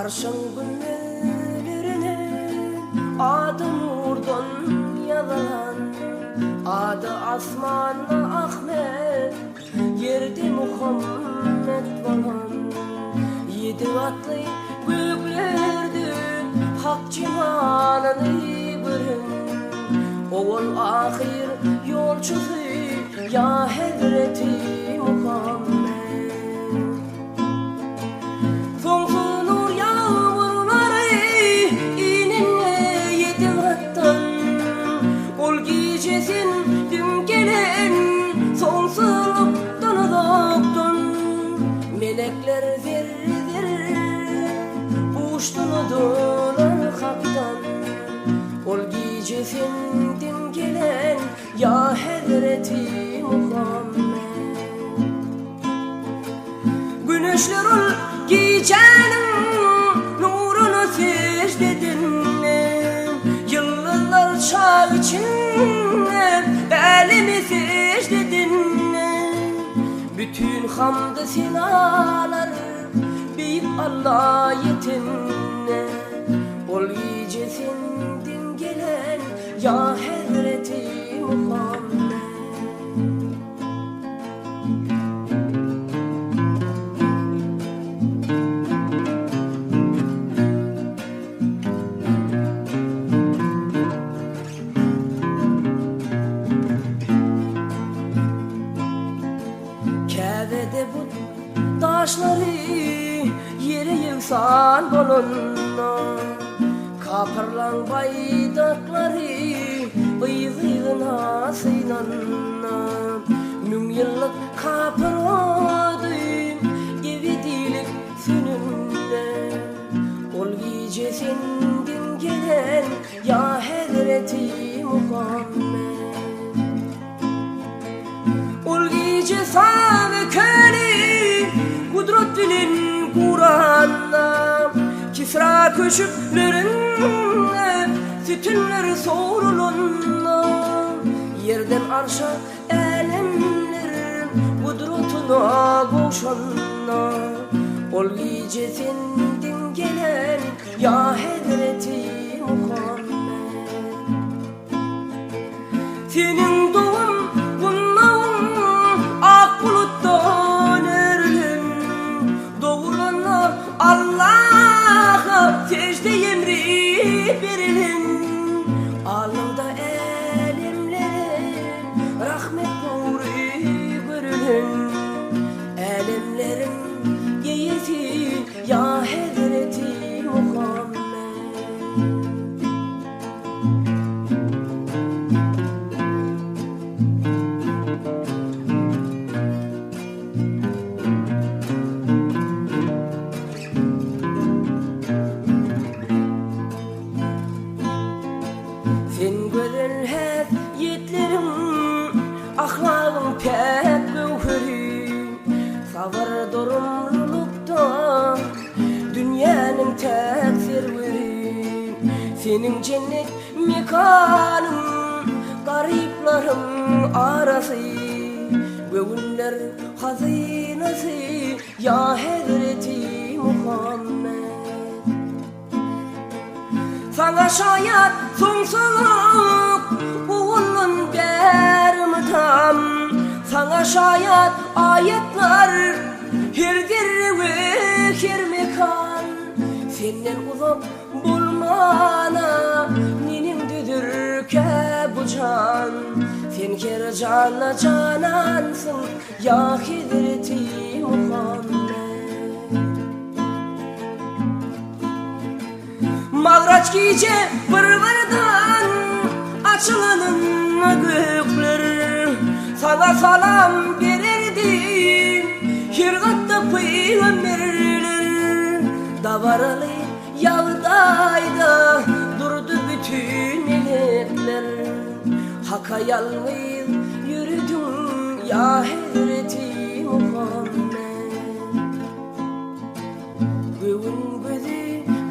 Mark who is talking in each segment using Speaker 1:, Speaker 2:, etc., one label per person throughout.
Speaker 1: Arşın günlerine adı nurdan yazılan, adı asmanla Ahmet, yerde Muhammed falan. Yedi vatlı göklerden hak cihanını birin, oğul ahir yolcusu ya Hazreti Muhammed. Sonsuz nur yağmurları ininle yedi vattan, ol gecesin dün gelen sonsuzluktan uzaktan. Melekler zerre uçtular haktan, ol gecesin dün gelen ya Hazreti Muhammed. Güneşler ol gecenin nurunu secdedin, yıldızlar çağ içinde elimi secdedin. Bütün hamd-ı senalar büyük Allah yetinne, ol gecesinden gelen ya Hazreti Muhammed. Kâbe'de bu taşları yere yığsan bolunna, kapırlan baydakları bıyığına sığınanna. Mün yıllık kapıradı evidilik sününde, ol gecesinden gelen ya Hazreti Muhammed. Ol gece sağ köli kudret bilin Kur'an'da, Kisra köşüklerinde sütünleri sorulunna. Yerden arşa elemlerin kudretuna koşanna, ol gecesinden gelen ya Hazreti Muhammed. Senin doğum ak buluttan erilen, doğulanlar Allah'a secde emri verilen. Alnında elemlerin rahmet nuru görülen, elemlerin yeyesi ya Hazreti Muhammed. Sen gören hep yetlerim, ahlakın pek gövheri, sabır durumlulukta dünyanın tek serveri. Senin cennet mekanın gariplerin arası, göğünler hazinesi ya Hazreti Muhammed. Sana şayet sonsuzluk uğunun bermi tam, sana şayet ayetler her zerre ve her mekan. Senden uzak bulmana ninimdedir ki bu can, sen her canla canansın ya Hazreti Muhammed. Mağraç gece vırvırdan açılanın gökleri, sana salam verirdi hirgatta peygamberler. Davaralı yağdayda durdu bütün melekler, Hak'a yalnız yürüdüm ya Hazreti Muhammed. Göğün gözü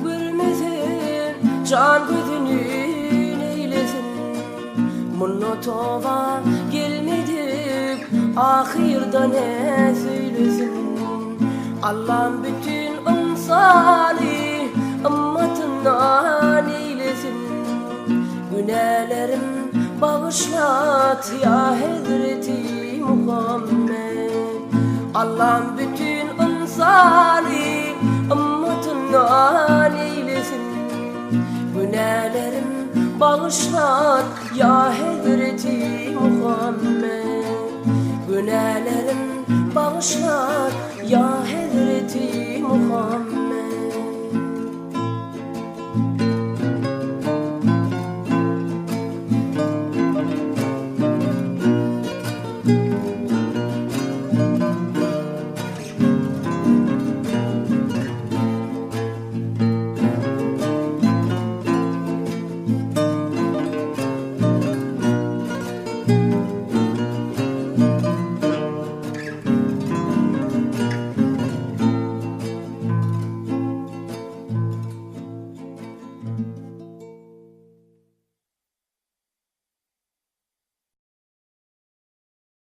Speaker 1: görmesin, can gözünün eylesin. Bunu tova gelmedik, ahirda ne söylesin. Allah'ın bütün umsali ımmatından eylesin. Günahlarım bağışlat ya Hazreti Muhammed. Allah'ım bütün insani ımmatından eylesin. Günahlarım bağışlat ya Hazreti Muhammed. Günahlarım bağışlat ya Hazreti Muhammed.